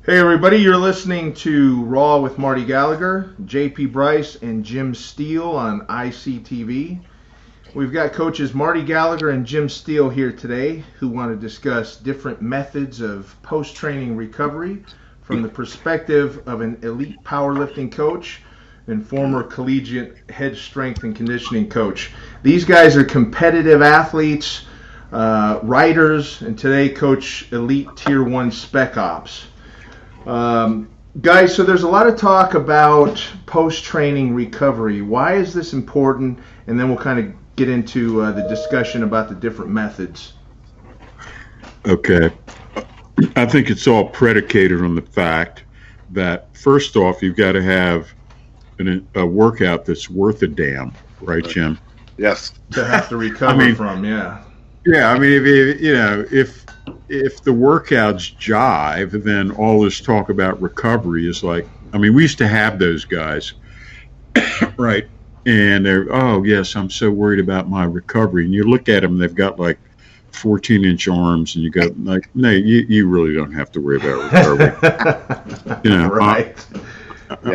Hey everybody, you're listening to Raw with Marty Gallagher, JP Brice, and Jim Steele on ICTV. We've got coaches Marty Gallagher and Jim Steele here today who want to discuss different methods of post-training recovery from the perspective of an elite powerlifting coach and former collegiate head strength and conditioning coach. These guys are competitive athletes, writers, and today coach elite tier 1 spec ops. Guys, so there's a lot of talk about post-training recovery. Why is this important? And then we'll kind of get into the discussion about the different methods. Okay. I think it's all predicated on the fact that, first off, you've got to have a workout that's worth a damn, right, Jim? Yes. To have to recover from, yeah. Yeah, I mean, if the workouts jive, then all this talk about recovery is like, I mean, we used to have those guys, right? And they're, oh, yes, I'm so worried about my recovery. And you look at them, they've got like 14-inch arms, and you go, like, no, you really don't have to worry about recovery. Right.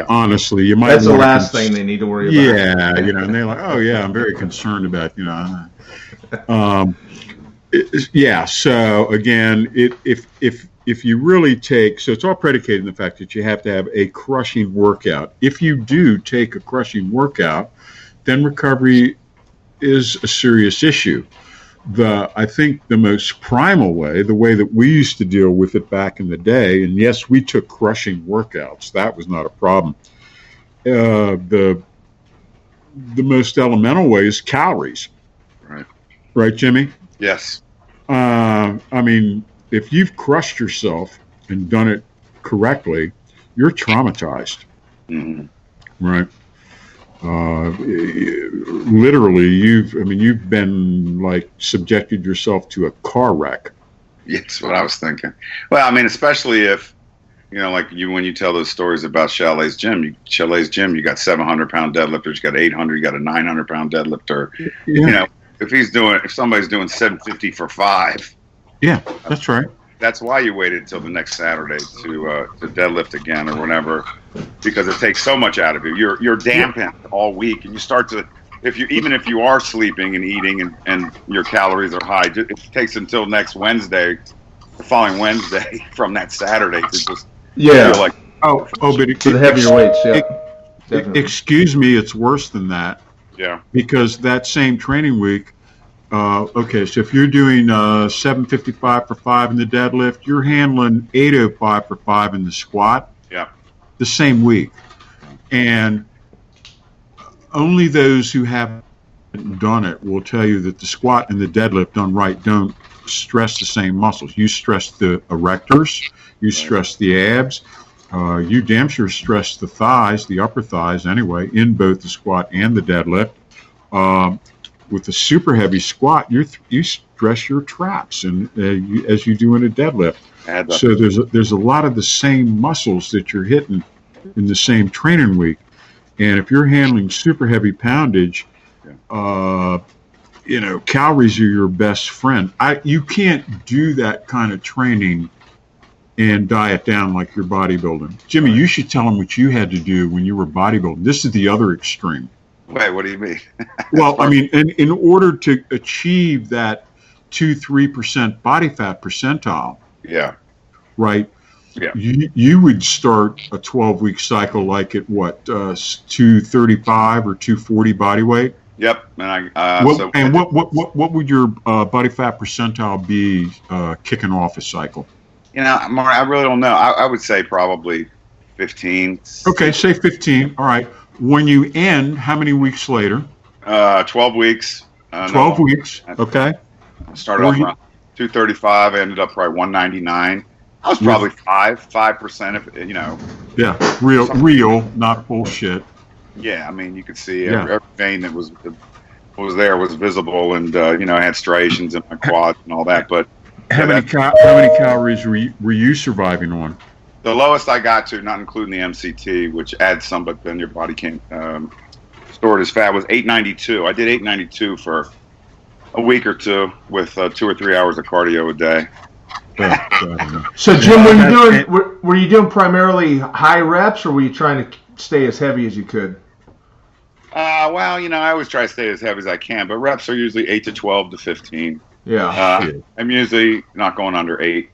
Honestly, you might. That's the last thing they need to worry about. Yeah, and they're like, oh, yeah, I'm very concerned about, yeah. So again, if you really take, so it's all predicated on the fact that you have to have a crushing workout. If you do take a crushing workout, then recovery is a serious issue. I think the most primal way, the way that we used to deal with it back in the day, and yes, we took crushing workouts. That was not a problem. The most elemental way is calories. Right, Jimmy? Yes. I mean, if you've crushed yourself and done it correctly, you're traumatized. Mm-hmm. Right? Literally, you've been like subjected yourself to a car wreck. Yes, what I was thinking. Well, I mean, especially if, like when you tell those stories about Chalet's gym, you got 700-pound deadlifters, you got 800, you got a 900-pound deadlifter. Yeah. If somebody's doing 750 for 5. Yeah, that's right. That's why you waited until the next Saturday to deadlift again or whatever, because it takes so much out of you. You're dampened all week, and you start to, even if you are sleeping and eating and your calories are high, it takes until next Wednesday, the following Wednesday from that Saturday to just feel like but the heavier weights. Yeah, excuse me, it's worse than that. Yeah. Because that same training week, okay, so if you're doing 755 for 5 in the deadlift, you're handling 805 for 5 in the squat. Yeah. The same week. And only those who haven't done it will tell you that the squat and the deadlift done right don't stress the same muscles. You stress the erectors, you stress the abs, you damn sure stress the thighs, the upper thighs anyway, in both the squat and the deadlift. With a super heavy squat, you stress your traps, and as you do in a deadlift. So there's a lot of the same muscles that you're hitting in the same training week, and if you're handling super heavy poundage, calories are your best friend. You can't do that kind of training and diet down like you're bodybuilding. Jimmy, you should tell them what you had to do when you were bodybuilding. This is the other extreme. Wait, what do you mean? Well, I mean, in order to achieve that 2-3% body fat percentile, right? Yeah. You would start a 12-week cycle like at what, 235 or 240 body weight? Yep. And what would your body fat percentile be kicking off a cycle? Mark, I really don't know. I would say probably 15. Okay, say 15. All right. When you end, how many weeks later? 12 weeks. 12 weeks. Okay. I started off around 235. I ended up probably 199. I was probably 5%. Yeah, real, not bullshit. Yeah, I mean, you could see every vein that was there was visible, and I had striations in my quads and all that. But how many calories were you surviving on? The lowest I got to, not including the MCT, which adds some, but then your body can't store it as fat, was 892. I did 892 for a week or two with 2 or 3 hours of cardio a day. So Jim, were you doing primarily high reps, or were you trying to stay as heavy as you could? Well, I always try to stay as heavy as I can, but reps are usually 8 to 12 to 15. Yeah. I'm usually not going under 8.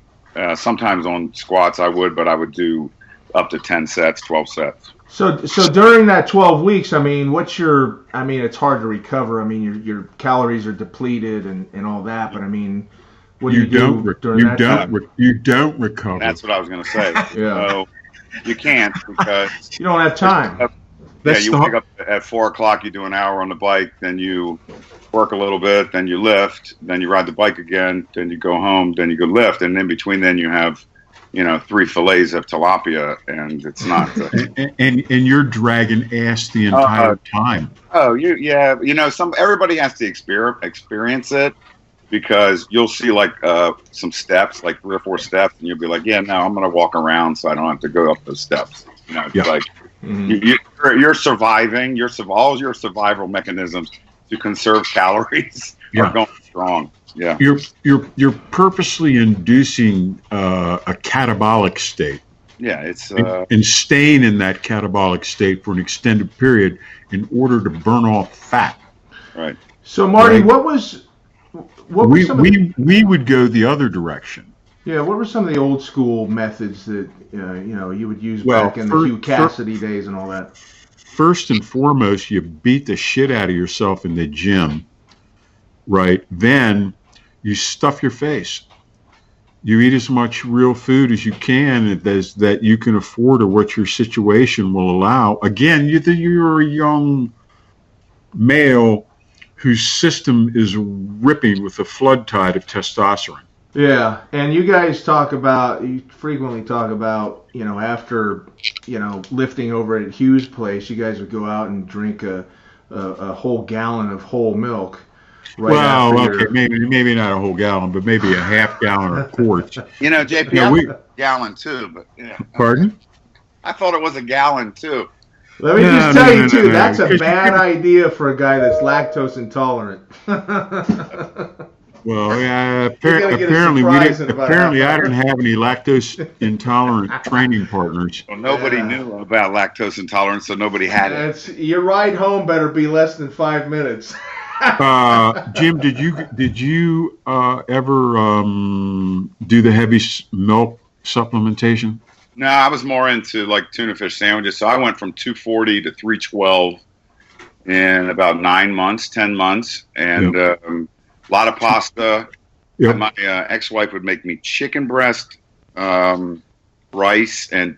Sometimes on squats I would, but I would do up to 10 sets, 12 sets. So during that 12 weeks, it's hard to recover. I mean, your calories are depleted and all that, but I mean, what do you do during that time? You don't recover. That's what I was going to say. Yeah. So you can't because you don't have time. You wake up at 4 o'clock, you do an hour on the bike, then you work a little bit, then you lift, then you ride the bike again, then you go home, then you go lift, and in between then you have, 3 fillets of tilapia, and it's not. And you're dragging ass the entire time. Oh, everybody has to experience it, because you'll see like some steps, like 3 or 4 steps, and you'll be like, yeah, no, I'm going to walk around so I don't have to go up those steps. It's like you're surviving. All your survival mechanisms to conserve calories are going strong. Yeah, you're purposely inducing a catabolic state. Yeah, it's and staying in that catabolic state for an extended period in order to burn off fat. Right. So Marty, what was we would go the other direction. Yeah, what were some of the old school methods that you would use back in the Hugh Cassidy days and all that? First and foremost, you beat the shit out of yourself in the gym, right? Then you stuff your face. You eat as much real food as you can that you can afford or what your situation will allow. Again, you're a young male whose system is ripping with the flood tide of testosterone. Yeah, and you frequently talk about, after, lifting over at Hugh's place, you guys would go out and drink a whole gallon of whole milk. Maybe not a whole gallon, but maybe a half gallon or a quart. JP, a gallon too, but Pardon? I thought it was a gallon too. Let me just tell you too, that's a bad idea for a guy that's lactose intolerant. Well, apparently I didn't have any lactose intolerant training partners. Well, nobody knew about lactose intolerance, so nobody had it. Your ride home better be less than 5 minutes. Jim, did you ever do the heavy milk supplementation? No, I was more into like tuna fish sandwiches. So I went from 240 to 312 in about 10 months, and a lot of pasta. Yep. My ex-wife would make me chicken breast, rice, and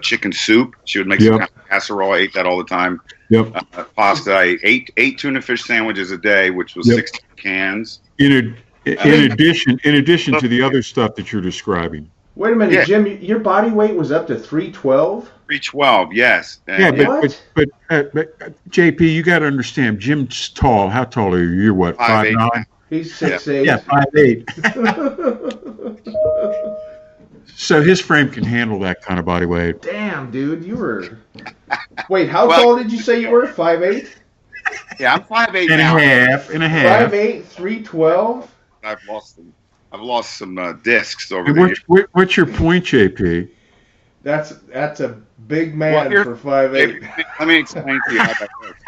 chicken soup. She would make some kind of casserole. I ate that all the time. Yep. Pasta. I ate 8 tuna fish sandwiches a day, which was 16 cans. In addition to the other stuff that you're describing. Wait a minute, Jim. Your body weight was up to 312. 312, yes. But JP, you got to understand. Jim's tall. How tall are you? You're what? 5'9"? He's 6'8". Yeah, 5'8". So his frame can handle that kind of body weight. Damn, dude, you were. Wait, how tall did you say you were? 5'8"? Yeah, I'm 5'8" and now. And a half. 5'8", 312. I've lost some discs over the years. What's your point, JP? That's a big man for 5'8". Let me explain to you how that works.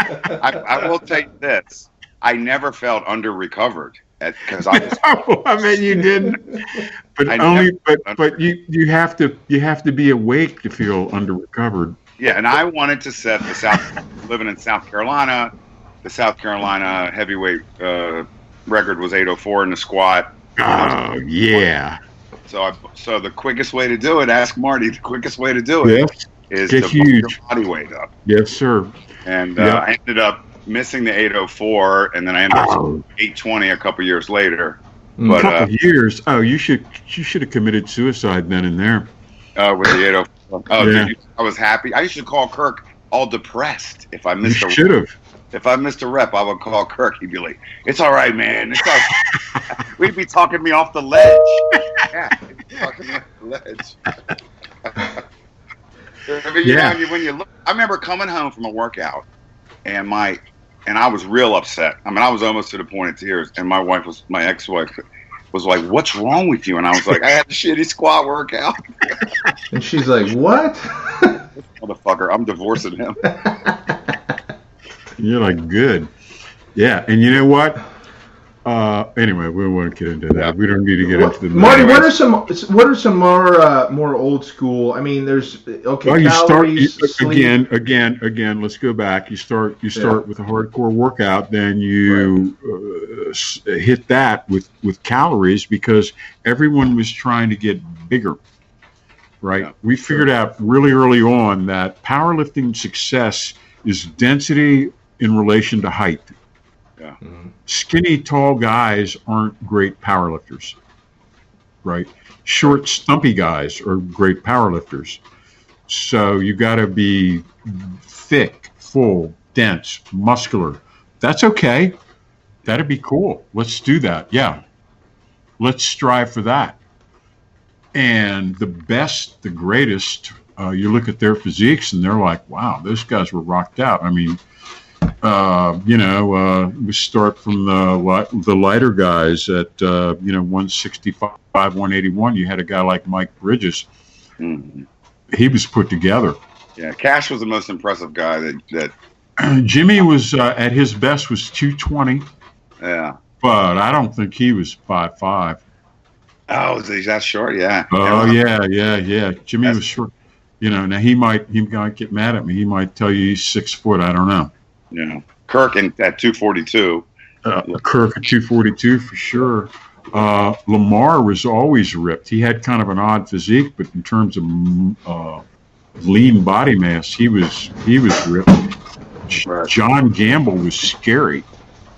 I will take this. I never felt under-recovered because I was. No, I mean you didn't. But you have to be awake to feel under-recovered. Yeah, and I wanted to set living in South Carolina. The South Carolina heavyweight record was 804 in the squat. Oh yeah. So the quickest way to do it, ask Marty. The quickest way to do it is to put your body weight up. Yes, sir. And I ended up missing the 804, and then I ended up 820 a couple years later. But, a couple years? Oh, you should have committed suicide then and there. With the 804. Oh, yeah. I was happy. I used to call Kirk all depressed if I missed a rep. If I missed a rep, I would call Kirk. He'd be like, "It's all right, man. It's all right." We'd be talking me off the ledge. Yeah, he'd be talking me off the ledge. When you look, I remember coming home from a workout, and I was real upset. I mean, I was almost to the point of tears. And my ex-wife, was like, "What's wrong with you?" And I was like, "I had a shitty squat workout." And she's like, "What?" Motherfucker, I'm divorcing him. You're like, good. Yeah, and you know what? Anyway, we don't want to get into that. We don't need to get into the Marty, what are some more old school? I mean, there's okay. Well, calories, again. Let's go back. You start with a hardcore workout, then you hit that with calories because everyone was trying to get bigger. Right? Yeah, we figured out really early on that powerlifting success is density in relation to height. Yeah. Mm-hmm. Skinny, tall guys aren't great powerlifters, right? Short, stumpy guys are great powerlifters. So you got to be thick, full, dense, muscular. That's okay. That'd be cool. Let's do that. Yeah. Let's strive for that. And the best, the greatest, you look at their physiques and they're like, wow, those guys were rocked out. I mean, we start from the lighter guys at 165, 181. You had a guy like Mike Bridges. Mm-hmm. He was put together. Yeah, Cash was the most impressive guy that Jimmy was at his best was 220. Yeah, but I don't think he was 5'5". Oh, is that short? Yeah. Oh yeah. Jimmy was short. Now he might get mad at me. He might tell you he's 6 foot. I don't know. Yeah, Kirk at 242. Kirk at 242 for sure. Lamar was always ripped. He had kind of an odd physique, but in terms of lean body mass, he was ripped. Right. John Gamble was scary.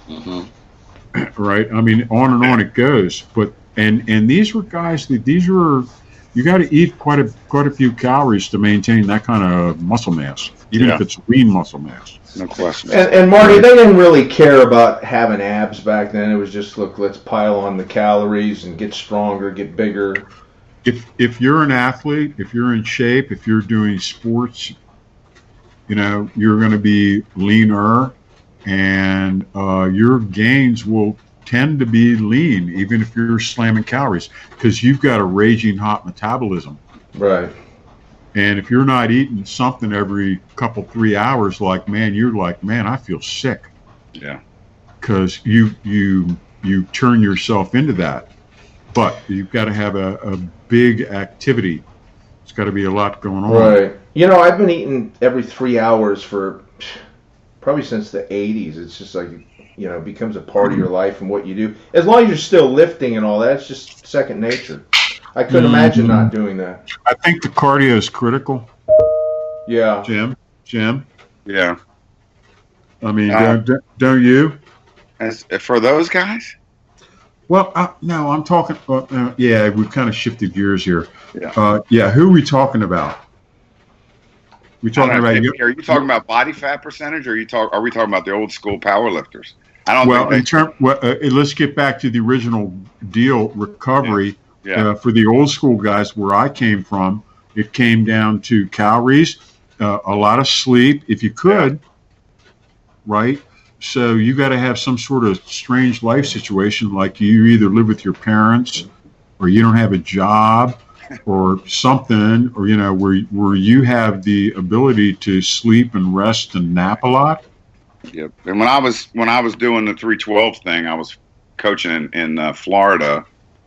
Mm-hmm. Right? I mean, on and on it goes. But and these were guys that you got to eat quite a few calories to maintain that kind of muscle mass, even if it's lean muscle mass. No question. And Marty, they didn't really care about having abs back then. It was just, look, let's pile on the calories and get stronger, get bigger. If you're an athlete, if you're in shape, if you're doing sports, you're going to be leaner, and your gains will tend to be lean, even if you're slamming calories, because you've got a raging hot metabolism. Right. And if you're not eating something every 3 hours, you're like, man, I feel sick. Yeah. Because you turn yourself into that. But you've got to have a big activity. It's got to be a lot going on. Right. I've been eating every 3 hours for probably since the 80s. It's just like, it becomes a part of your life and what you do. As long as you're still lifting and all that, it's just second nature. I couldn't imagine not doing that. I think the cardio is critical. Yeah. Jim? Yeah. I mean, don't you? As for those guys? Well, no, I'm talking. We've kind of shifted gears here. Yeah. Who are we talking about? We talking about you? Are you talking about body fat percentage, or are we talking about the old school powerlifters? I don't. Let's get back to the original deal. Recovery. Yeah. For the old school guys, where I came from, it came down to calories, a lot of sleep, if you could, right? So you got to have some sort of strange life situation, like you either live with your parents, or you don't have a job, or something, or where you have the ability to sleep and rest and nap a lot. Yep. And when I was doing the 312 thing, I was coaching in Florida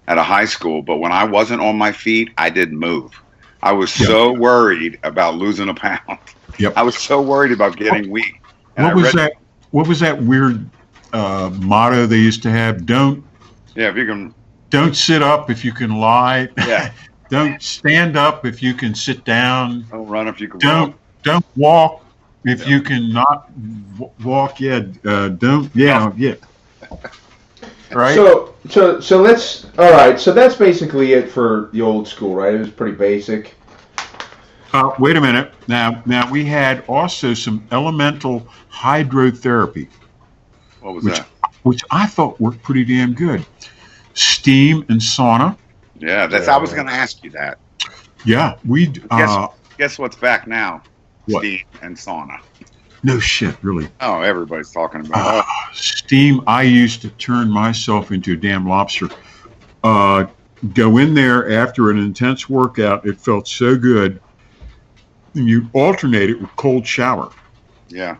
at a high school, but when I wasn't on my feet, I didn't move. I was so worried about losing a pound. Yep. I was so worried about getting weak. What was that weird motto they used to have? Don't sit up if you can lie. Yeah. Don't stand up if you can sit down. Don't run if you can walk. Don't walk if you can not walk. Yeah. Don't. Yeah. Yeah. Right. So let's. All right. So that's basically it for the old school, right? It was pretty basic. Wait a minute. Now we had also some elemental hydrotherapy. What was that? Which I thought worked pretty damn good. Steam and sauna. Yeah, I was going to ask you that. Yeah, guess what's back now? What? Steam and sauna. No shit, really. Oh, everybody's talking about steam. I used to turn myself into a damn lobster. Go in there after an intense workout. It felt so good. And you alternate it with cold shower. Yeah.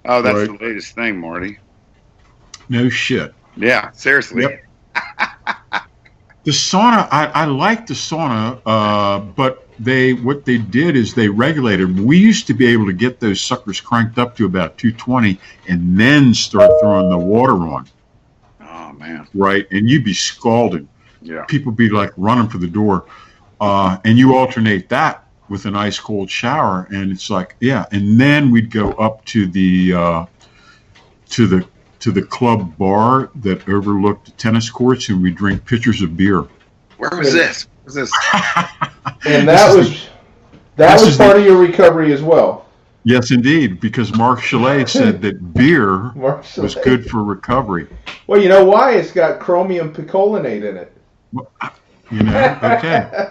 Oh, that's Right. the latest thing, Marty. No shit. Yeah, seriously. Yep. The sauna, I like the sauna, but what they did is they regulated. We used to be able to get those suckers cranked up to about 220 and then start throwing the water on. Oh, man. Right, and you'd be scalded. Yeah. People be like running for the door, and you alternate that with an ice cold shower, and it's like, yeah. And then we'd go up to the club bar that overlooked the tennis courts, and we'd drink pitchers of beer. Where was this? Where was this? And that was part of your recovery as well. Yes, indeed, because Mark Chalet said that beer was good for recovery. Well, you know why? It's got chromium picolinate in it. You know, okay.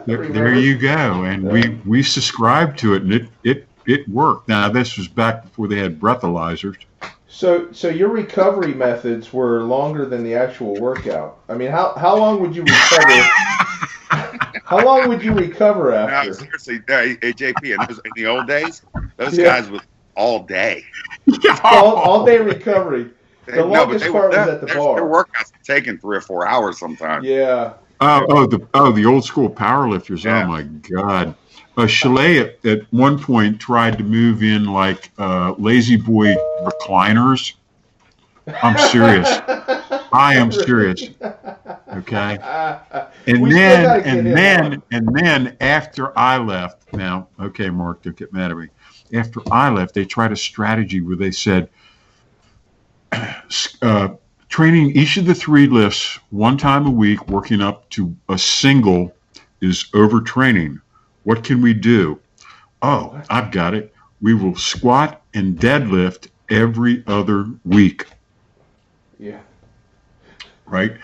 There you go. And we subscribed to it, and it worked. Now, this was back before they had breathalyzers. So your recovery methods were longer than the actual workout. I mean, how long would you recover? How long would you recover after? No, seriously, hey, JP, in the old days, those guys was all day. All day recovery. The longest part was at the bar. Their workouts were taking 3 or 4 hours sometimes. Yeah. The old school powerlifters. Yeah. Oh my God. Chalet at one point tried to move in like lazy boy recliners. I'm serious. I am serious. Okay. And then after I left, now, okay, Mark, don't get mad at me. After I left, they tried a strategy where they said, training each of the 3 lifts one time a week, working up to a single is overtraining. What can we do? Oh, I've got it. We will squat and deadlift every other week. Yeah. Right?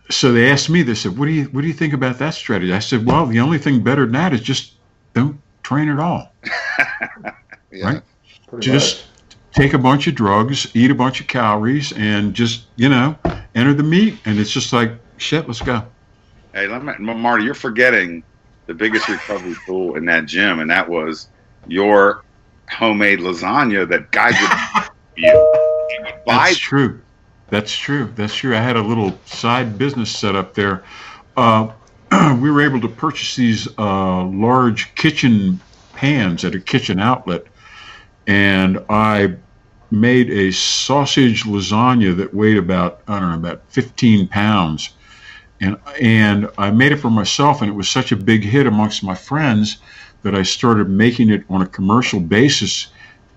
So they asked me, they said, what do you think about that strategy? I said, well, the only thing better than that is just don't train at all. Yeah. Right? Pretty Just much. take a bunch of drugs, eat a bunch of calories, and just, enter the meat. And it's just like, shit, let's go. Hey, Marty, you're forgetting the biggest recovery tool in that gym, and that was your homemade lasagna that guys would you. That's true. That's true. I had a little side business set up there. We were able to purchase these large kitchen pans at a kitchen outlet, and I made a sausage lasagna that weighed about 15 pounds. And I made it for myself, and it was such a big hit amongst my friends that I started making it on a commercial basis.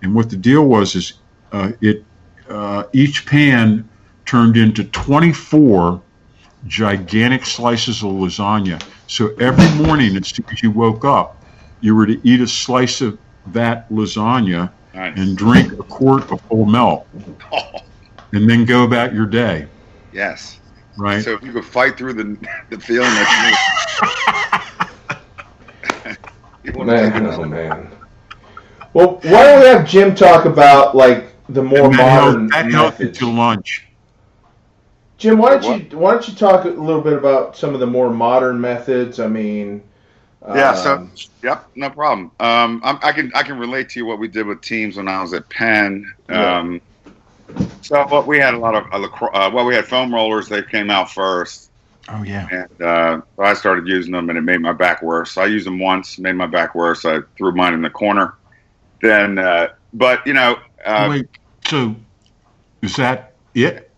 And what the deal was is each pan turned into 24 gigantic slices of lasagna. So every morning, as soon as you woke up, you were to eat a slice of that lasagna. Nice. And drink a quart of whole milk, and then go about your day. Yes. Right. So if you could fight through the feeling that Man. Well, why don't we have Jim talk about like the more modern methods? To lunch. Jim, why don't you talk a little bit about some of the more modern methods? I mean. Yep, no problem. I can relate to you what we did with teams when I was at Penn. So what we had a lot of we had foam rollers. They came out first. Oh yeah. And so I started using them, and it made my back worse. So I used them once, made my back worse. I threw mine in the corner. Then, but wait. So is that it?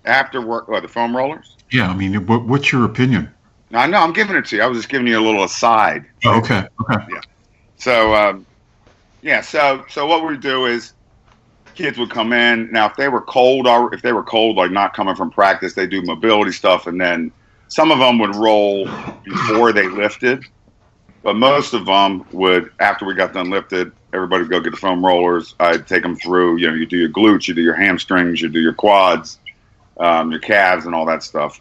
After work, the foam rollers? Yeah. I mean, what's your opinion? No, I'm giving it to you. I was just giving you a little aside. Oh, okay. Yeah. So, so what we do is kids would come in. Now, if they were cold, like not coming from practice, they do mobility stuff. And then some of them would roll before they lifted. But most of them would, after we got done lifted, everybody would go get the foam rollers. I'd take them through, you do your glutes, you do your hamstrings, you do your quads, your calves and all that stuff.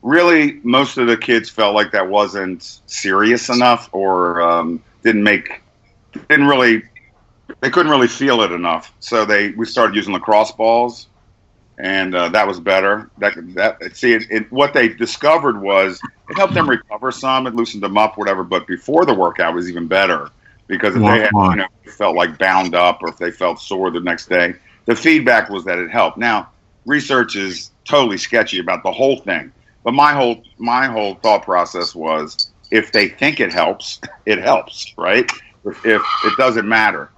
Really, most of the kids felt like that wasn't serious enough, or they couldn't really feel it enough. So we started using lacrosse balls, and that was better. What they discovered was it helped them recover some, it loosened them up, whatever. But before the workout was even better because if they had, felt like bound up or if they felt sore the next day, the feedback was that it helped. Now, research is totally sketchy about the whole thing, but my whole thought process was if they think it helps, right? If it doesn't matter.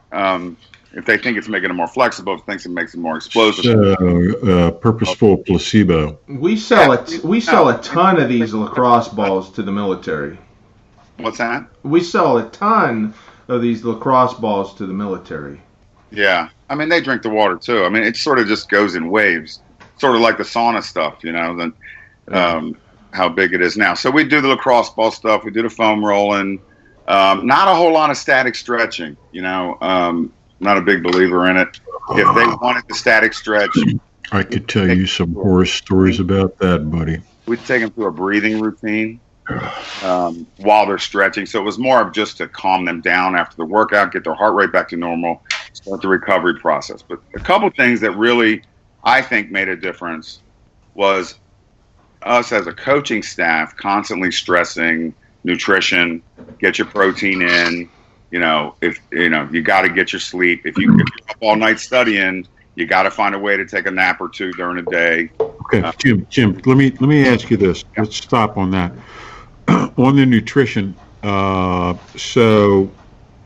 If they think it's making it more flexible, if it thinks it makes it more explosive. Purposeful placebo. We sell a ton of these lacrosse balls to the military. What's that? We sell a ton of these lacrosse balls to the military. Yeah. I mean, they drink the water too. I mean, it sort of just goes in waves. Sort of like the sauna stuff, how big it is now. So we do the lacrosse ball stuff. We do the foam rolling. Not a whole lot of static stretching, not a big believer in it. If they wanted the static stretch, I could tell you some horror stories about that, buddy. We'd take them through a breathing routine while they're stretching. So it was more of just to calm them down after the workout, get their heart rate back to normal, start the recovery process. But a couple of things that really, I think, made a difference was us as a coaching staff constantly stressing nutrition, get your protein in. If you got to get your sleep. If you're up all night studying, you got to find a way to take a nap or two during the day. Okay, Jim. Let me ask you this. Yeah. Let's stop on that. On the nutrition, so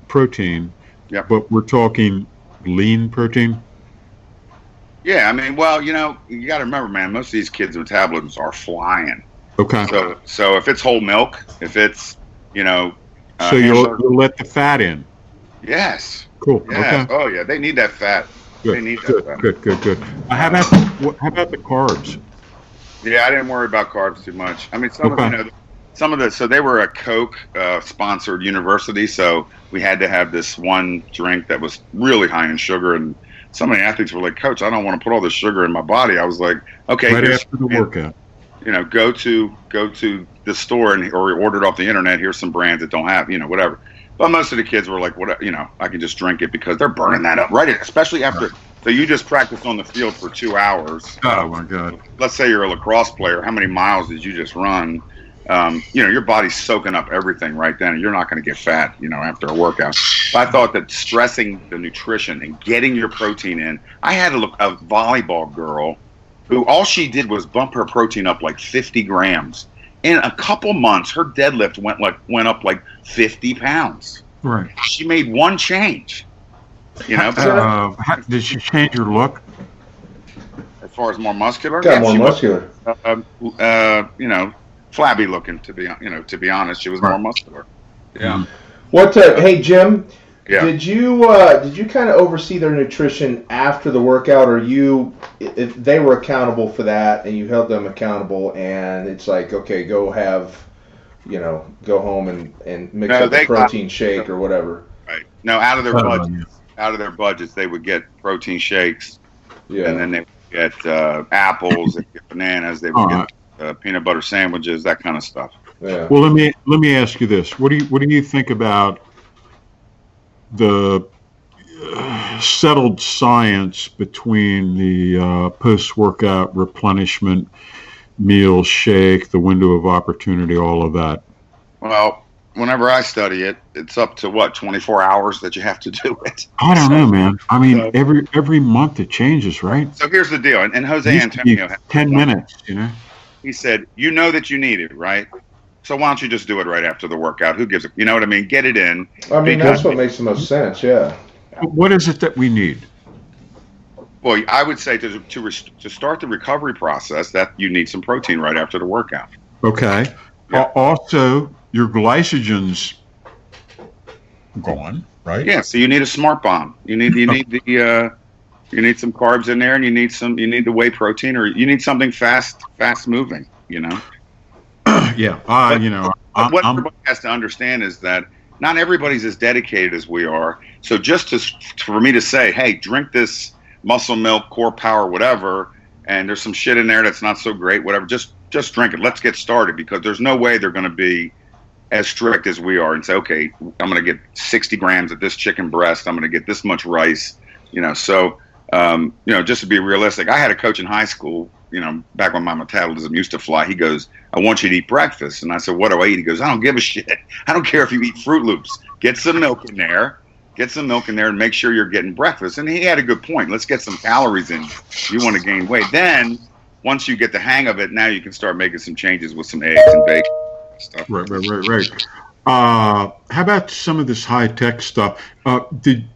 protein. Yeah. But we're talking lean protein. Yeah, I mean, well, you got to remember, man. Most of these kids' metabolisms are flying. Okay. So if it's whole milk, if it's so you'll let the fat in. Yes. Cool. Yes. Okay. Oh yeah, they need that fat. Good. They need that fat. Good. How about the carbs? Yeah, I didn't worry about carbs too much. I mean, so they were a Coke sponsored university, so we had to have this one drink that was really high in sugar, and some of the athletes were like, "Coach, I don't want to put all this sugar in my body." I was like, "Okay." Right after the workout. Go to the store or order it off the internet. Here's some brands that don't have, whatever. But most of the kids were like, what, I can just drink it because they're burning that up, right? Especially after, so you just practiced on the field for 2 hours. Oh my God. Let's say you're a lacrosse player. How many miles did you just run? Your body's soaking up everything right then, and you're not going to get fat, after a workout. But I thought that stressing the nutrition and getting your protein in, I had a volleyball girl who all she did was bump her protein up like 50 grams. In a couple months, her deadlift went up like 50 pounds. Right. She made one change. Did she change her look? As far as more muscular? Got more muscular. Flabby looking, to be honest. She was more muscular. Yeah. Hey, Jim. Yeah. Did you kind of oversee their nutrition after the workout, or if they were accountable for that and you held them accountable, and it's like, okay, go home and mix up a protein shake or whatever? Right. No, out of their budgets, they would get protein shakes. Yeah. And then they would get apples, they would get bananas, they would get peanut butter sandwiches, that kind of stuff. Yeah. Well, let me ask you this: what do you think about the settled science between the post-workout replenishment, meal, shake, the window of opportunity, all of that? Well, whenever I study it, it's up to 24 hours that you have to do it. I don't know, man. I mean, every month it changes, right? So here's the deal, and Jose Antonio had 10 minutes, He said, that you need it, right? So why don't you just do it right after the workout? Who gives it? You know what I mean? Get it in. I mean, that's what makes the most sense, yeah. What is it that we need? Well, I would say to start the recovery process, that you need some protein right after the workout. Okay. Yeah. Also, your glycogen's gone, right? Yeah. So you need a smart bomb. You need you need some carbs in there, and you need the whey protein, or you need something fast moving. Yeah. What everybody has to understand is that not everybody's as dedicated as we are. So just for me to say, hey, drink this muscle milk, core power, whatever, and there's some shit in there that's not so great, whatever, just drink it. Let's get started, because there's no way they're going to be as strict as we are and say, okay, I'm going to get 60 grams of this chicken breast. I'm going to get this much rice. So just to be realistic, I had a coach in high school, back when my metabolism used to fly. He goes, I want you to eat breakfast. And I said, what do I eat? He goes, I don't give a shit. I don't care if you eat Fruit Loops. Get some milk in there. And make sure you're getting breakfast. And he had a good point. Let's get some calories in. You want to gain weight. Then, once you get the hang of it, now you can start making some changes with some eggs and bacon and stuff. Right. How about some of this high-tech stuff? Did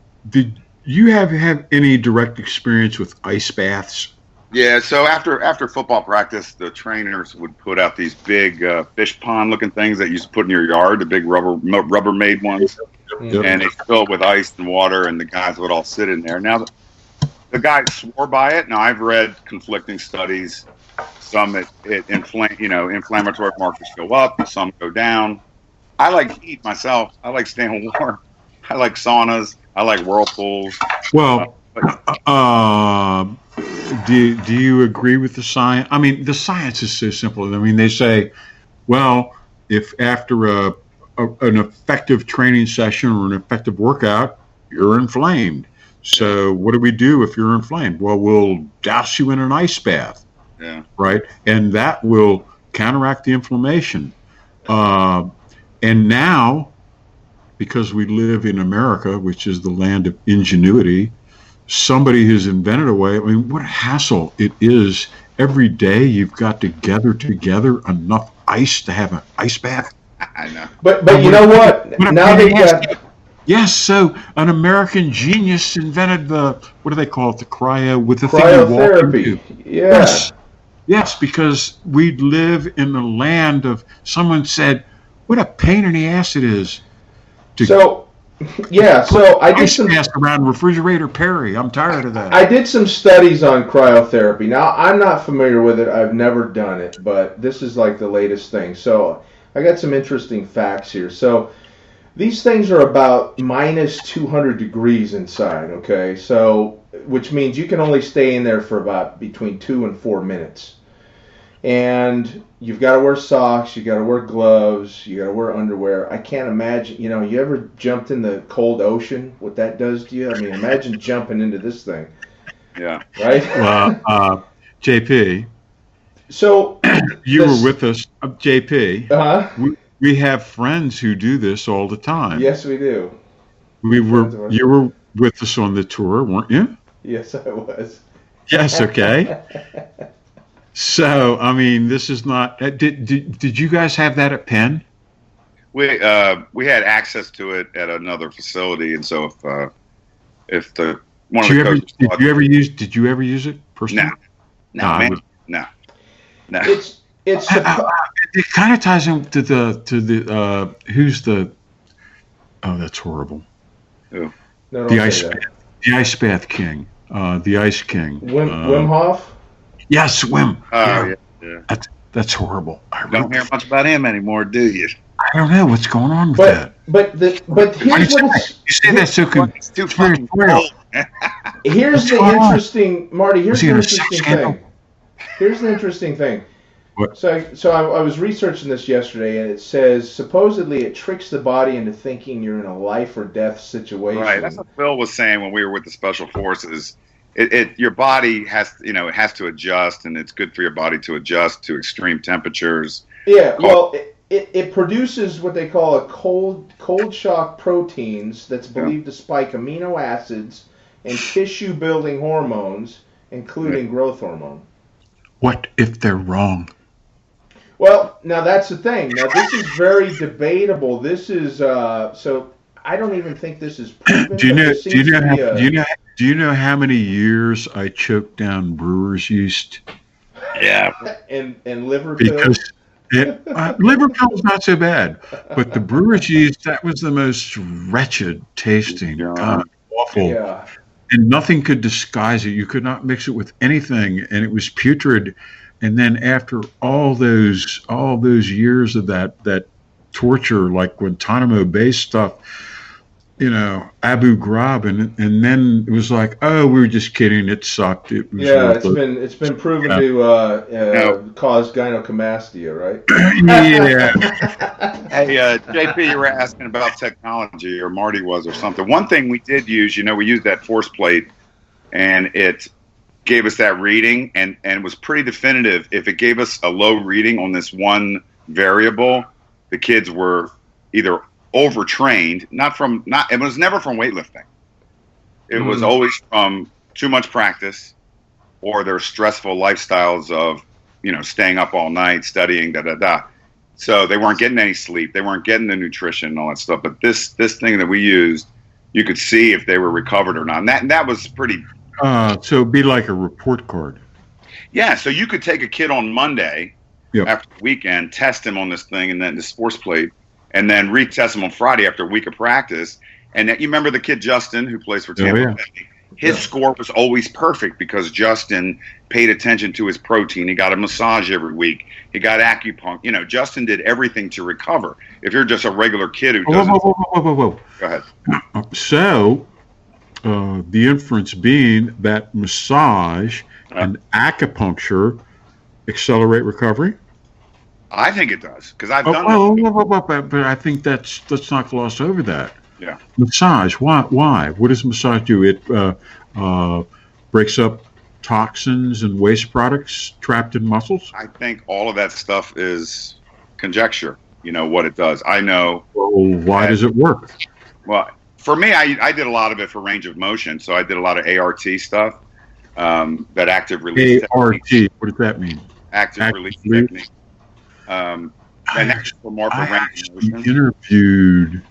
you have any direct experience with ice baths? Yeah, so after football practice, the trainers would put out these big fish pond-looking things that you used to put in your yard, the big Rubbermaid ones, and they fill it with ice and water, and the guys would all sit in there. Now, the guys swore by it. Now, I've read conflicting studies. Some inflammatory markers go up, some go down. I like heat myself. I like staying warm. I like saunas. I like whirlpools. Well, do you agree with the science? I mean, the science is so simple. I mean, they say, well, if after an effective training session or an effective workout, you're inflamed. So what do we do if you're inflamed? Well, we'll douse you in an ice bath. Yeah. Right? And that will counteract the inflammation. And now, because we live in America, which is the land of ingenuity, somebody has invented a way. I mean, what a hassle it is. Every day you've got to gather together enough ice to have an ice bath. I know. But you know what? Now they've got... Yes, so an American genius invented what do they call it? The cryotherapy. Yeah. Yes, because we live in the land of, someone said, what a pain in the ass it is. So I did some around refrigerator Perry. I'm tired of that. I did some studies on cryotherapy. Now, I'm not familiar with it. I've never done it, but this is like the latest thing. So I got some interesting facts here. So these things are about minus 200 degrees inside, okay? So, which means you can only stay in there for about between 2 and 4 minutes. And you've got to wear socks, you got to wear gloves, you got to wear underwear. I can't imagine, you ever jumped in the cold ocean, what that does to you? I mean, imagine jumping into this thing. Yeah. Right? Well, JP. So you were with us, JP. Uh-huh. We have friends who do this all the time. Yes, we do. You were with us on the tour, weren't you? Yes, I was. Yes, okay. So, I mean, this is not. Did you guys have that at Penn? We had access to it at another facility, and so if the one of the coaches did you ever use it personally? No. It kind of ties into the who's the. Oh, that's horrible. Who? No, the ice bath king, the Ice King. Wim Hof. Yes, Wim. Yeah. That's horrible. I don't hear much about him anymore, do you? I don't know what's going on with that. But here's what you say that so cool. It's too fucking cold. Here's the interesting, Marty. Here's the interesting thing. Here's the interesting thing. What? So I was researching this yesterday, and it says supposedly it tricks the body into thinking you're in a life or death situation. Right. That's what Phil was saying when we were with the Special Forces. Your body has to adjust, and it's good for your body to adjust to extreme temperatures. Yeah, well, it produces what they call a cold shock proteins that's believed to spike amino acids and tissue building hormones, including growth hormone. What if they're wrong? Well, now that's the thing. Now this is very debatable. This is so I don't even think this is proven. Do you know how many years I choked down brewer's yeast? Yeah. And liver pills? Because liver pills not so bad, but the brewer's yeast, that was the most wretched tasting, awful. Yeah. And nothing could disguise it. You could not mix it with anything, and it was putrid. And then after all those years of that torture, like Guantanamo Bay stuff, Abu Ghraib, and then it was like, oh, we were just kidding. It sucked. It was it's been proven to cause gynecomastia, right? Yeah. Hey, JP, you were asking about technology, or Marty was, or something. One thing we did use, we used that force plate and it gave us that reading, and was pretty definitive. If it gave us a low reading on this one variable, the kids were either overtrained, it was never from weightlifting. It was always from too much practice or their stressful lifestyles of, staying up all night, studying, So they weren't getting any sleep. They weren't getting the nutrition and all that stuff. But this thing that we used, you could see if they were recovered or not. And that was pretty. So it'd be like a report card. Yeah. So you could take a kid on Monday after the weekend, test him on this thing and then the sports plate, and then retest him on Friday after a week of practice. And you remember the kid Justin who plays for Tampa Bay? His score was always perfect because Justin paid attention to his protein. He got a massage every week. He got acupuncture. Justin did everything to recover. If you're just a regular kid who doesn't... Whoa. Go ahead. So, the inference being that massage and acupuncture accelerate recovery? I think it does, because I've done that. But I think let's not gloss over that. Yeah. Massage. Why? What does massage do? It breaks up toxins and waste products trapped in muscles? I think all of that stuff is conjecture, what it does. I know. Well, why does it work? Well, for me, I did a lot of it for range of motion. So I did a lot of ART stuff, that active release ART, technique. what does that mean? Active release technique. And that's more for range of motion. I interviewed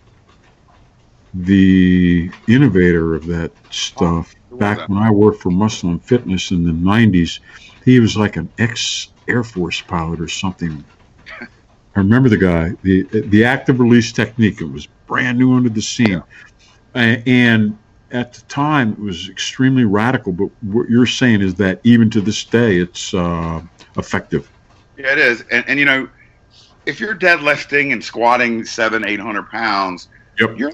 the innovator of that stuff back when I worked for Muscle and Fitness in the 90s. He was like an ex-Air Force pilot or something. I remember the guy, the active release technique. It was brand new under the scene. And at the time, it was extremely radical. But what you're saying is that even to this day, it's effective. Yeah, it is. And if you're deadlifting and squatting 700-800 pounds, you're going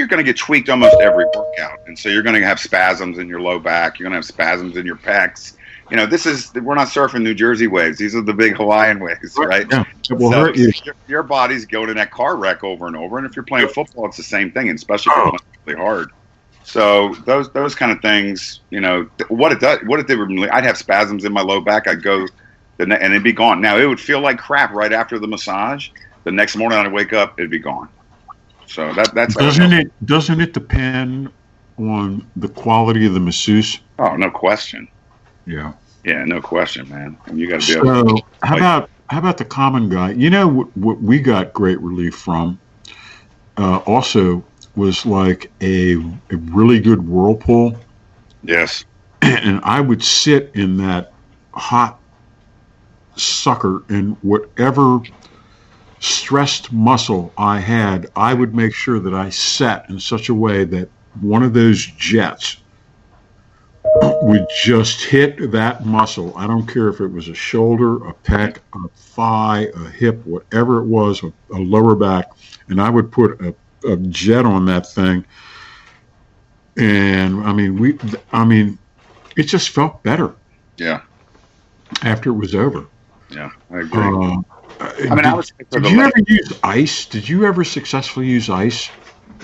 to get tweaked almost every workout. And so you're going to have spasms in your low back. You're going to have spasms in your pecs. We're not surfing New Jersey waves. These are the big Hawaiian waves, right? Yeah, it will hurt you. Your body's going in that car wreck over and over. And if you're playing football, it's the same thing, and especially if you're playing really hard. So those kind of things, what it did, I'd have spasms in my low back. I'd go, and it'd be gone. Now, it would feel like crap right after the massage. The next morning I'd wake up, it'd be gone. So that's doesn't it depend on the quality of the masseuse? Oh, no question. Yeah, no question, man. And you got to be able to. So how about the common guy? What we got great relief from also was like a really good whirlpool. Yes. And I would sit in that hot sucker, and whatever stressed muscle I had, I would make sure that I sat in such a way that one of those jets would just hit that muscle. I don't care if it was a shoulder, a pec, a thigh, a hip, whatever it was, a lower back, and I would put a jet on that thing. And it just felt better. Yeah. After it was over. Yeah, I agree. Did you ever use ice? Did you ever successfully use ice?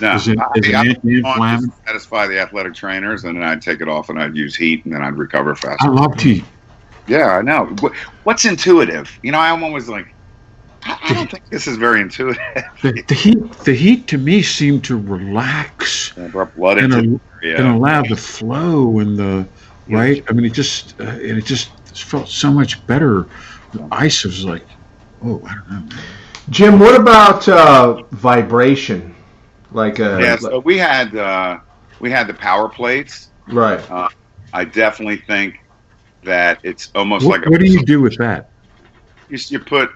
No. As an anti-inflammatory? To satisfy the athletic trainers, and then I'd take it off and I'd use heat, and then I'd recover faster. I loved heat. Yeah, I know. What's intuitive? I'm always like, I don't think this is very intuitive. The heat to me seemed to relax and allow the flow and the right. I mean, it just felt so much better. The ice was like, I don't know. Jim, what about vibration? So we had the power plates. Right. I definitely think that it's almost what do you do with that? You put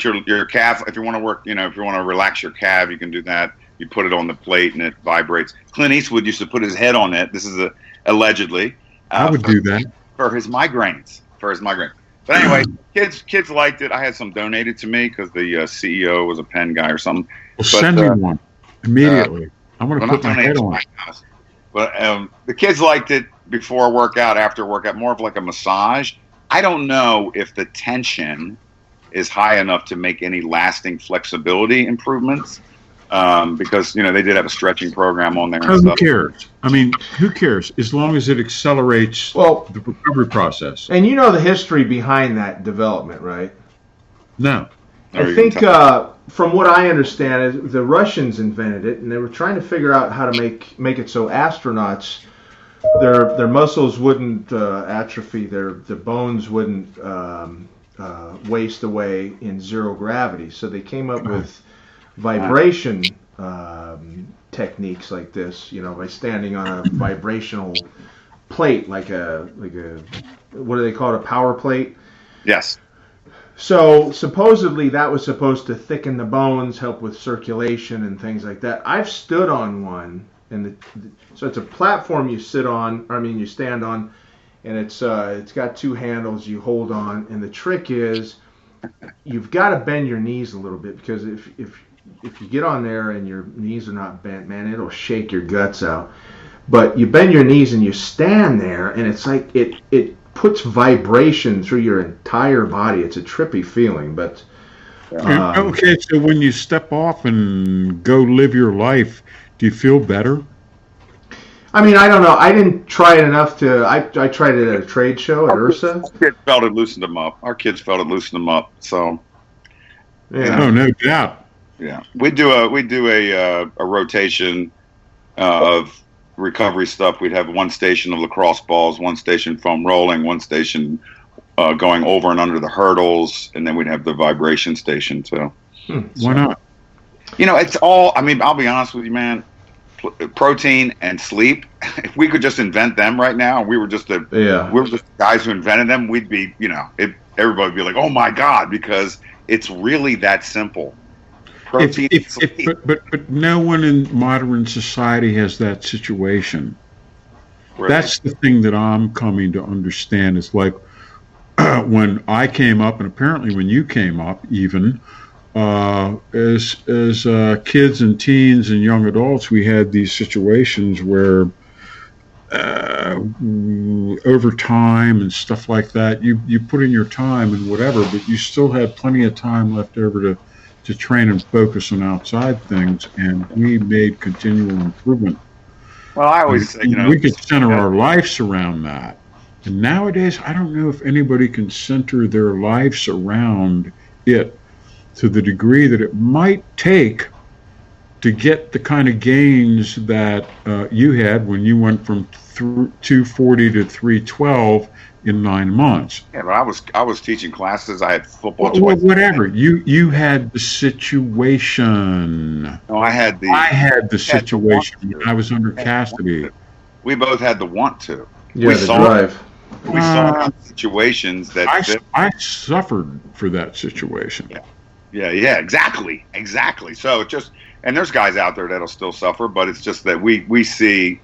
your calf, if you want to work, if you want to relax your calf, you can do that. You put it on the plate and it vibrates. Clint Eastwood used to put his head on it. This is allegedly. I would do that for his migraines. But anyway, kids liked it. I had some donated to me because the CEO was a pen guy or something. Well, send me one immediately. I'm going to put my head on. But the kids liked it before a workout, after a workout, more of like a massage. I don't know if the tension is high enough to make any lasting flexibility improvements. because they did have a stretching program on there. Oh, who cares? I mean, who cares? As long as it accelerates the recovery process. And you know the history behind that development, right? No. I think, from what I understand, the Russians invented it, and they were trying to figure out how to make it so astronauts, their muscles wouldn't atrophy, their bones wouldn't waste away in zero gravity. So they came up with vibration techniques like this, by standing on a vibrational plate, like a what do they call it, a power plate? Yes. So supposedly that was supposed to thicken the bones, help with circulation and things like that. I've stood on one, and so it's a platform you stand on, and it's got two handles you hold on, and the trick is you've got to bend your knees a little bit, because if you get on there and your knees are not bent, man, it'll shake your guts out. But you bend your knees and you stand there, and it's like it puts vibration through your entire body. It's a trippy feeling, but okay, so when you step off and go live your life, do you feel better? I mean, I don't know. I didn't try it enough to. I tried it at a trade show at Ursa. Our kids felt it loosened them up. So yeah. Oh, no doubt. Yeah, we do a rotation of recovery stuff. We'd have one station of lacrosse balls, one station foam rolling, one station going over and under the hurdles, and then we'd have the vibration station too. Why not? It's all. I mean, I'll be honest with you, man. Protein and sleep. If we could just invent them right now, we were just the guys who invented them. We'd be, everybody would be like, "Oh my God," because it's really that simple. Protein and sleep. But no one in modern society has that situation. Right. That's the thing that I'm coming to understand. Is like when I came up, and apparently when you came up, even. As kids and teens and young adults, we had these situations where over time and stuff like that, you put in your time and whatever, but you still had plenty of time left over to train and focus on outside things, and we made continual improvement. Well, I always say, we could center our lives around that. And nowadays, I don't know if anybody can center their lives around it to the degree that it might take to get the kind of gains that you had when you went from 240 to 312 in 9 months. Yeah, but I was teaching classes. I had football. Well, whatever. You had the situation. No, I had the situation when I was under castity. We both had the want to. Yeah, we saw drive. We saw situations that I suffered for that situation. Yeah, exactly. So and there's guys out there that'll still suffer, but it's just that we see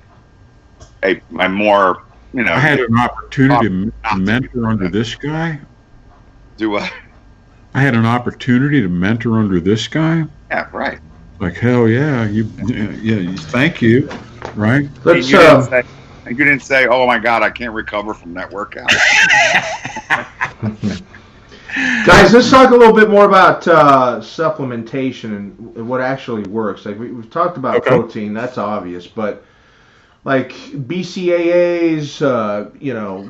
a more, I had an opportunity to mentor under this guy. Do what? I had an opportunity to mentor under this guy. Yeah, right. Like, hell yeah, thank you, right? You didn't say, oh my God, I can't recover from that workout. Guys, let's talk a little bit more about supplementation and what actually works. Like we've talked about protein, that's obvious, but like BCAAs,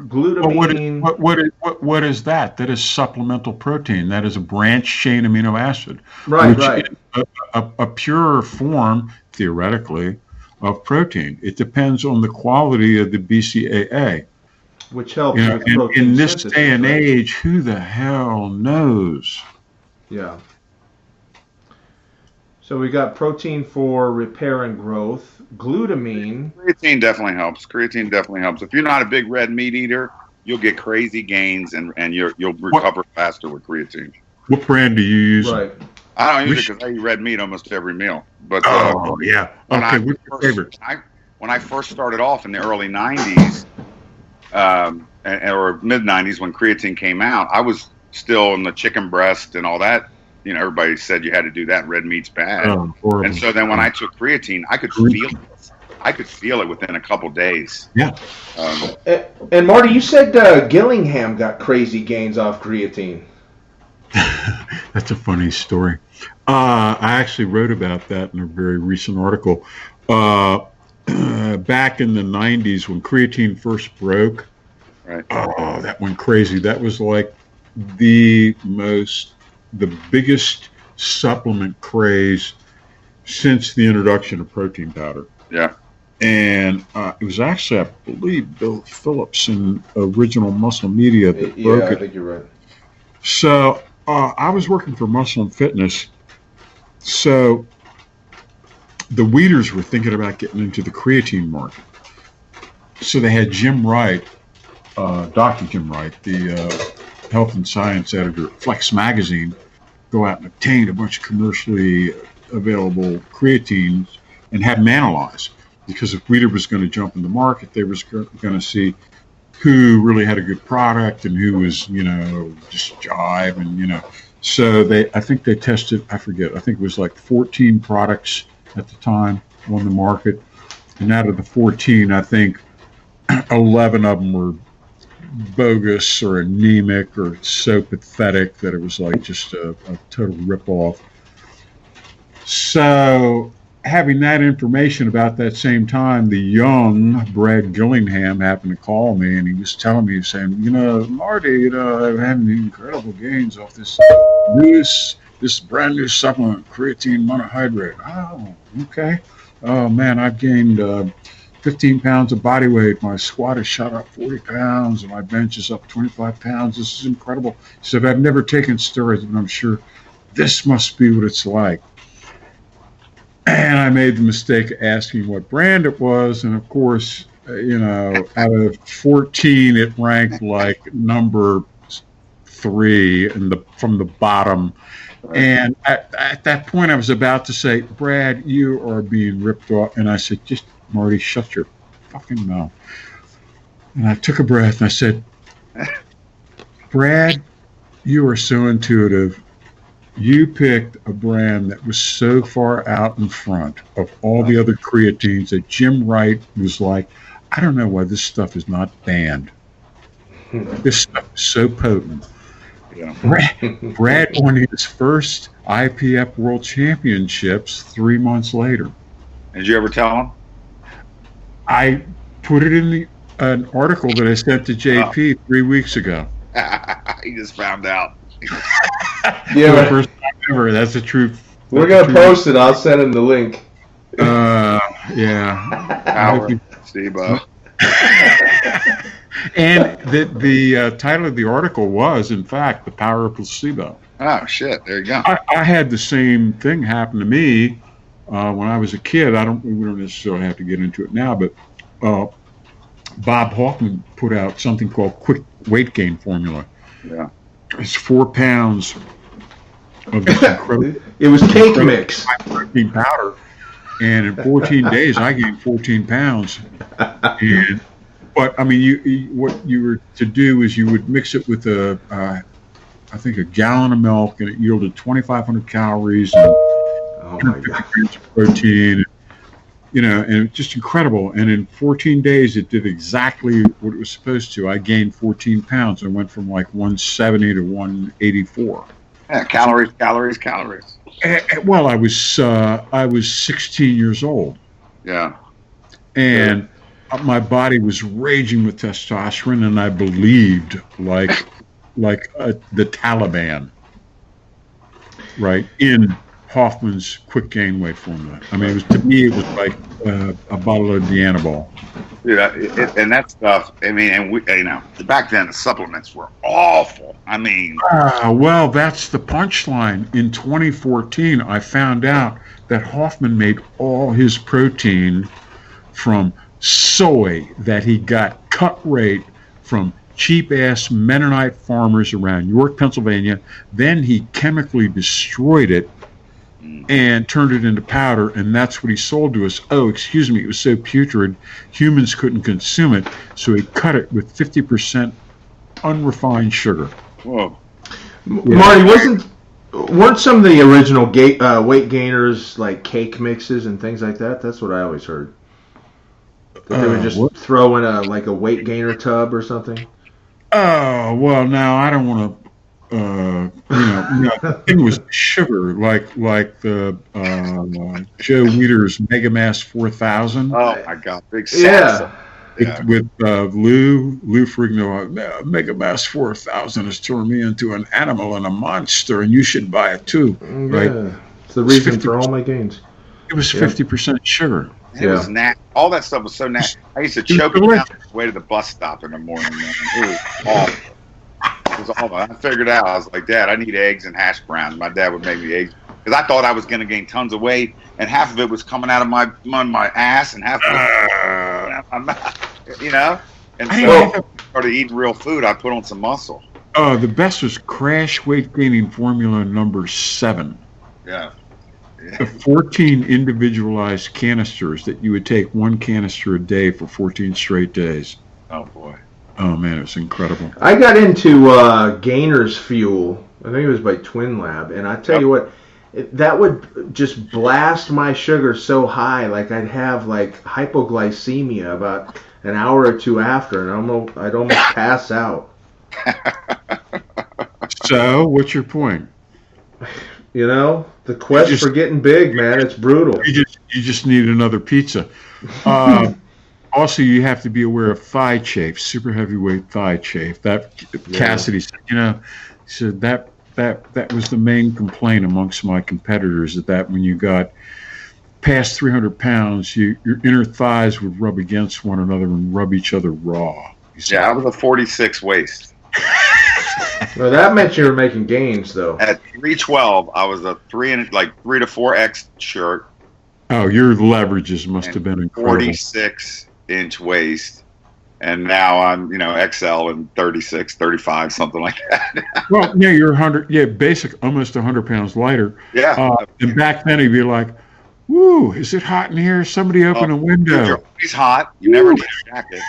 glutamine. What is that? That is supplemental protein. That is a branched chain amino acid. Right. Is a purer form, theoretically, of protein. It depends on the quality of the BCAA. Which helps with protein in this synthesis, day and age, who the hell knows? Yeah. So we got protein for repair and growth. Glutamine. Creatine definitely helps. If you're not a big red meat eater, you'll get crazy gains and you'll recover faster with creatine. What brand do you use? Right. I don't use it because I eat red meat almost every meal. But yeah. Okay. What's your favorite? When I first started off in the early '90s. Or mid 90s when creatine came out, I was still in the chicken breast and all that. Everybody said you had to do that. Red meat's bad. And so then when I took creatine, I could feel it. I could feel it within a couple days. Yeah. And Marty, you said Gillingham got crazy gains off creatine. That's a funny story. I actually wrote about that in a very recent article. Back in the 90s when creatine first broke, Right. oh, that went crazy. That was like the biggest supplement craze since the introduction of protein powder. Yeah. And it was actually, I believe, Bill Phillips in Original Muscle Media that broke it. I think you're right. So I was working for Muscle and Fitness. So the Weeders were thinking about getting into the creatine market. So they had Jim Wright, Dr. Jim Wright, the health and science editor at Flex Magazine, go out and obtain a bunch of commercially available creatines and have them analyzed. Because if Weeder was going to jump in the market, they was going to see who really had a good product and who was, just jive and, So I think they tested, I forget, I think it was like 14 products at the time on the market. And out of the 14, I think 11 of them were bogus or anemic or so pathetic that it was like just a total ripoff. So having that information about that same time, the young Brad Gillingham happened to call me, and he was telling me, saying, Marty, I'm having incredible gains off this brand new supplement, creatine monohydrate. Oh, okay. Oh man, I've gained 15 pounds of body weight. My squat has shot up 40 pounds, and my bench is up 25 pounds. This is incredible. He said, I've never taken steroids, but I'm sure this must be what it's like. And I made the mistake of asking what brand it was, and of course, out of 14, it ranked like number 3 from the bottom. And at that point, I was about to say, Brad, you are being ripped off. And I said, just, Marty, shut your fucking mouth. And I took a breath, and I said, Brad, you are so intuitive. You picked a brand that was so far out in front of all the other creatines that Jim Wright was like, I don't know why this stuff is not banned. This stuff is so potent. Yeah. Brad won his first IPF World Championships 3 months later. Did you ever tell him? I put it in an article that I sent to JP 3 weeks ago. He just found out. Yeah, first time ever. That's the truth. We're gonna post it. I'll send him the link. Yeah. Power, Steve-O. And the title of the article was, in fact, The Power of Placebo. Oh shit! There you go. I had the same thing happen to me when I was a kid. We don't necessarily have to get into it now, but Bob Hoffman put out something called Quick Weight Gain Formula. Yeah. It's 4 pounds of this incredible. It was cake mix. Protein powder, and in 14 days I gained 14 pounds. But I mean, what you were to do is you would mix it with I think a gallon of milk, and it yielded 2,500 calories and 150 grams of protein. And it's just incredible. And in 14 days, it did exactly what it was supposed to. I gained 14 pounds. I went from like 170 to 184. Yeah, calories. Well, I was 16 years old. Yeah. And my body was raging with testosterone, and I believed like the Taliban, right, in Hoffman's quick gain weight formula. I mean, to me, it was like a bottle of Dianabol. Yeah, and that stuff. I mean, and we, back then the supplements were awful. I mean, well, that's the punchline. In 2014, I found out that Hoffman made all his protein from soy that he got cut rate from cheap-ass Mennonite farmers around York, Pennsylvania. Then he chemically destroyed it and turned it into powder, and that's what he sold to us. Oh, excuse me, it was so putrid, humans couldn't consume it, so he cut it with 50% unrefined sugar. Whoa. Marty, weren't some of the original weight gainers like cake mixes and things like that? That's what I always heard. That they would just throw in a weight gainer tub or something? Oh, well, now I don't want to the thing was sugar, like the Joe Weider's Mega Mass 4000. Oh my God, big Yeah. With Lou Ferrigno, Mega Mass 4000 has turned me into an animal and a monster, and you should buy it too. Right? Yeah. It's the reason for all my gains. It was 50% sugar. It was nasty. All that stuff was so nasty. I used to choke it down on the way to the bus stop in the morning. Man. It was awful. It was awful. I figured out. I was like, Dad, I need eggs and hash browns. My dad would make me eggs because I thought I was going to gain tons of weight, and half of it was coming out of my ass, and half of it was out of my mouth. You know. And so I started eating real food. I put on some muscle. The best was Crash Weight Gaining Formula number 7. Yeah. The 14 individualized canisters that you would take one canister a day for 14 straight days. Oh boy. Oh man, it was incredible. I got into Gainer's Fuel. I think it was by Twin Lab, and I tell you what, that would just blast my sugar so high, like I'd have like hypoglycemia about an hour or two after, and I'd almost pass out. So, what's your point? You know, the quest for getting big, man, it's brutal. You just need another pizza. Also, you have to be aware of thigh chafe, super heavyweight thigh chafe. That Cassidy said, he said that was the main complaint amongst my competitors, that when you got past 300 pounds, your inner thighs would rub against one another and rub each other raw. Yeah, I was a 46 waist. Well, that meant you were making gains, though. At 312, I was a 3 to 4X shirt. Oh, your leverages must have been incredible. 46-inch waist, and now I'm, XL and 36, 35, something like that. Well, yeah, you're 100. Yeah, almost 100 pounds lighter. Yeah. And back then, he'd be like, "Woo, is it hot in here? Somebody open a window." You're always hot. You never need a jacket.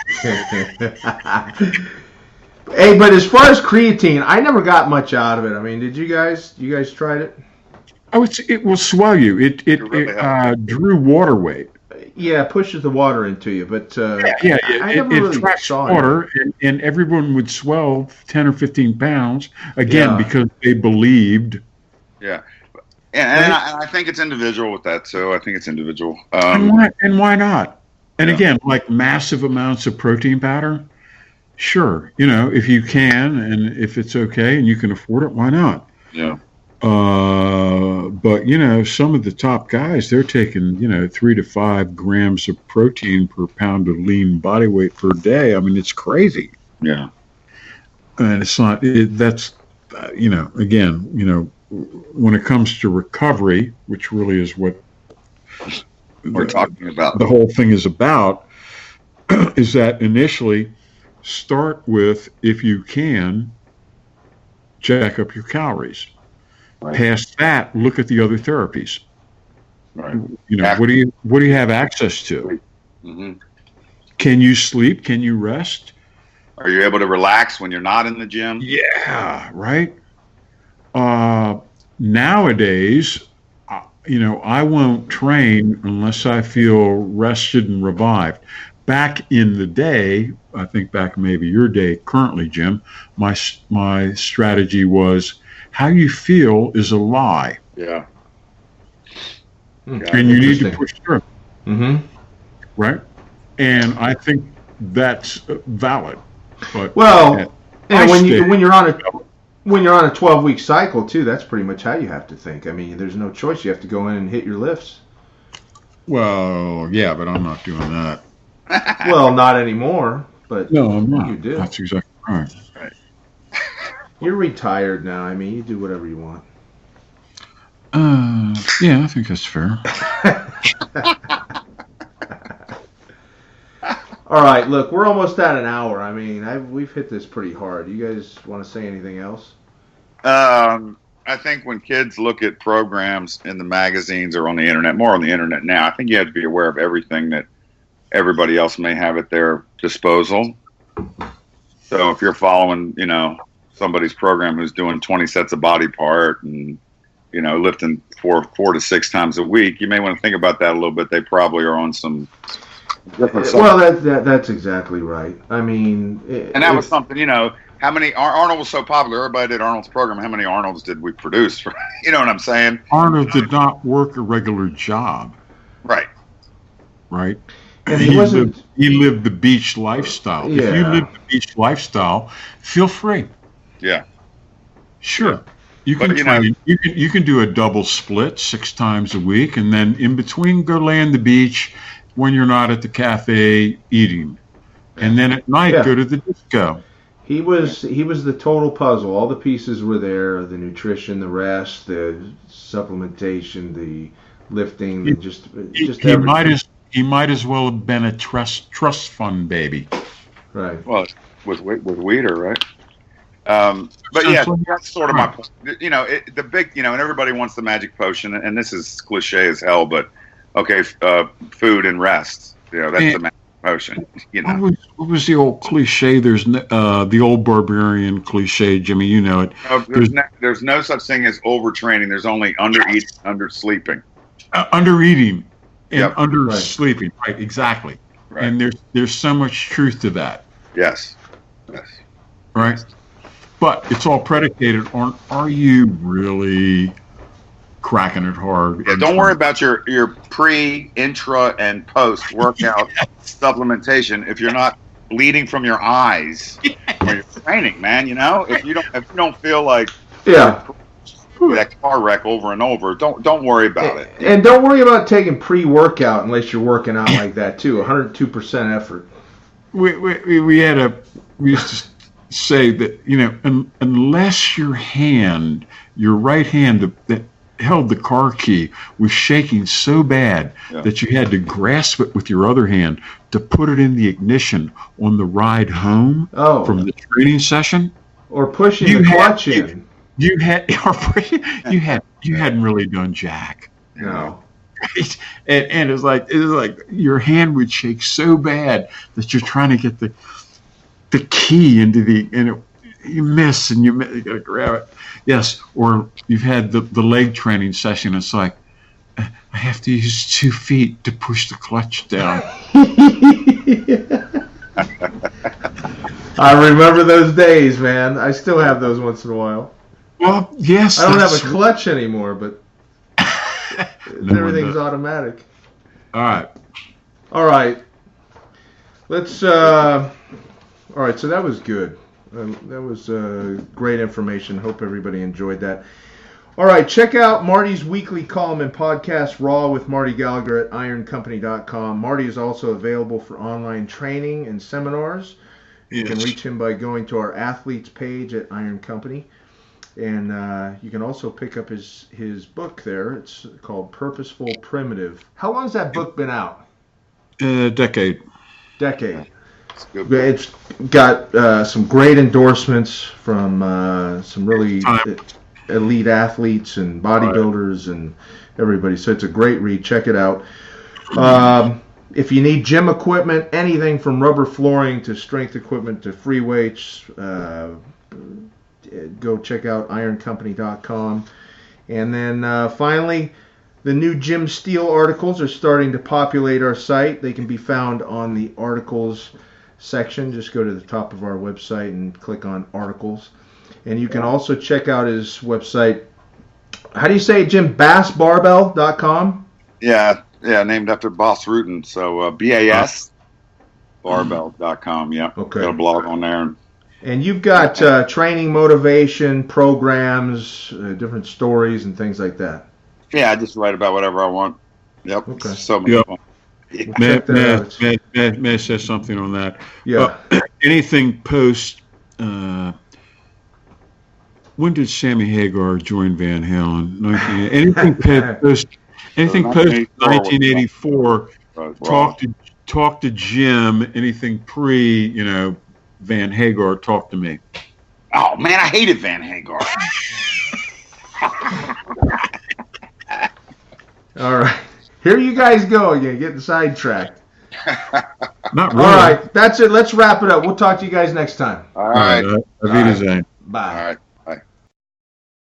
Hey, but as far as creatine, I never got much out of it. I mean, did you guys? You guys tried it? Oh, it will swell you. It drew water weight. Yeah, it pushes the water into you, but I never it really tracks saw water, and everyone would swell 10 or 15 pounds again because they believed. Yeah, and I think it's individual with that too. I think it's individual. And why not? And again, like massive amounts of protein powder. Sure, if you can and if it's okay and you can afford it, why not? Yeah. But some of the top guys, they're taking 3 to 5 grams of protein per pound of lean body weight per day. I mean, it's crazy. Yeah. And it's not. That's again, when it comes to recovery, which really is what we're talking about, the whole thing is about, is that initially. Start with, if you can, jack up your calories. Right. Past that, look at the other therapies. Right. What do you have access to? Mm-hmm. Can you sleep? Can you rest? Are you able to relax when you're not in the gym? Yeah, right. Nowadays, I won't train unless I feel rested and revived. Back in the day, I think back maybe your day currently, Jim, my strategy was how you feel is a lie. Yeah. And you need to push through. Mm-hmm. Right? And I think that's valid. But and when you're on a 12-week cycle too, that's pretty much how you have to think. I mean, there's no choice. You have to go in and hit your lifts. Well, yeah, but I'm not doing that. Well, not anymore, but no, I'm not. You do. That's exactly right. You're retired now. I mean, you do whatever you want. Yeah, I think that's fair. All right, look, we're almost at an hour. I mean, we've hit this pretty hard. You guys want to say anything else? I think when kids look at programs in the magazines or on the internet, more on the internet now, I think you have to be aware of everything that everybody else may have at their disposal. So if you're following, somebody's program who's doing 20 sets of body part and, lifting 4 to 6 times a week, you may want to think about that a little bit. They probably are on some different stuff. Well, that's exactly right. I mean... And that was something, how many Arnold was so popular? Everybody did Arnold's program. How many Arnolds did we produce? You know what I'm saying? Arnold did not work a regular job. Right. Right. And he lived the beach lifestyle. Yeah. If you live the beach lifestyle, feel free. Yeah. Sure. Yeah. You can you can do a double split 6 times a week, and then in between go lay on the beach when you're not at the cafe eating, and then at night go to the disco. He was the total puzzle. All the pieces were there: the nutrition, the rest, the supplementation, the lifting, He might as well have been a trust fund baby. Right. Well, with Weeder, right? But yeah, that's sort of my point. You know, the big, you know, and everybody wants the magic potion, and this is cliche as hell, but okay, food and rest. You know, that's the magic potion. You know, what was the old cliche? There's the old barbarian cliche, Jimmy. You know it. There's no such thing as overtraining. There's only undereating, undersleeping. Undereating and undersleeping. Right. Exactly. Right. And there's so much truth to that. Yes. Right. But it's all predicated on, are you really cracking it hard? Yeah, don't worry about your pre, intra, and post workout supplementation if you're not bleeding from your eyes when you're training, man. You know, if you don't feel like that car wreck over and over, don't worry about it. And don't worry about taking pre-workout unless you're working out like that too. 102% effort. We used to say that, you know, unless your right hand that held the car key was shaking so bad that you had to grasp it with your other hand to put it in the ignition on the ride home from the training session, or pushing the clutch in. You hadn't really done jack. No. Right? And it was like your hand would shake so bad that you're trying to get the key into you miss and you gotta grab it. Yes, or you've had the leg training session. It's like, I have to use 2 feet to push the clutch down. I remember those days, man. I still have those once in a while. Well, yes. I don't have a clutch anymore, but everything's automatic. All right. Let's. All right, so that was good. That was great information. Hope everybody enjoyed that. All right, check out Marty's weekly column and podcast, Raw with Marty Gallagher, at ironcompany.com. Marty is also available for online training and seminars. You can reach him by going to our athletes page at Iron Company. And you can also pick up his book there. It's called Purposeful Primitive. How long has that book been out? Decade. It's got some great endorsements from some really elite athletes and bodybuilders and everybody. So it's a great read. Check it out. If you need gym equipment, anything from rubber flooring to strength equipment to free weights, go check out ironcompany.com. And then finally, the new Jim Steele articles are starting to populate our site. They can be found on the articles section. Just go to the top of our website and click on articles. And you can also check out his website. How do you say it, Jim? BassBarbell.com? Yeah, named after Boss Rutan. So BAS barbell.com. Yeah. Okay. Got a blog on there. And you've got training, motivation, programs, different stories, and things like that. Yeah, I just write about whatever I want. Yep. Okay. So much fun. May I say something on that? Yeah. Anything post. When did Sammy Hagar join Van Halen? Anything post 1984. Talk to Jim. Anything pre, Van Hagar, talk to me. Oh man, I hated Van Hagar. All right. Here you guys go again, getting sidetracked. Not really. All right, that's it. Let's wrap it up. We'll talk to you guys next time. All right. Bye. Bye. All right.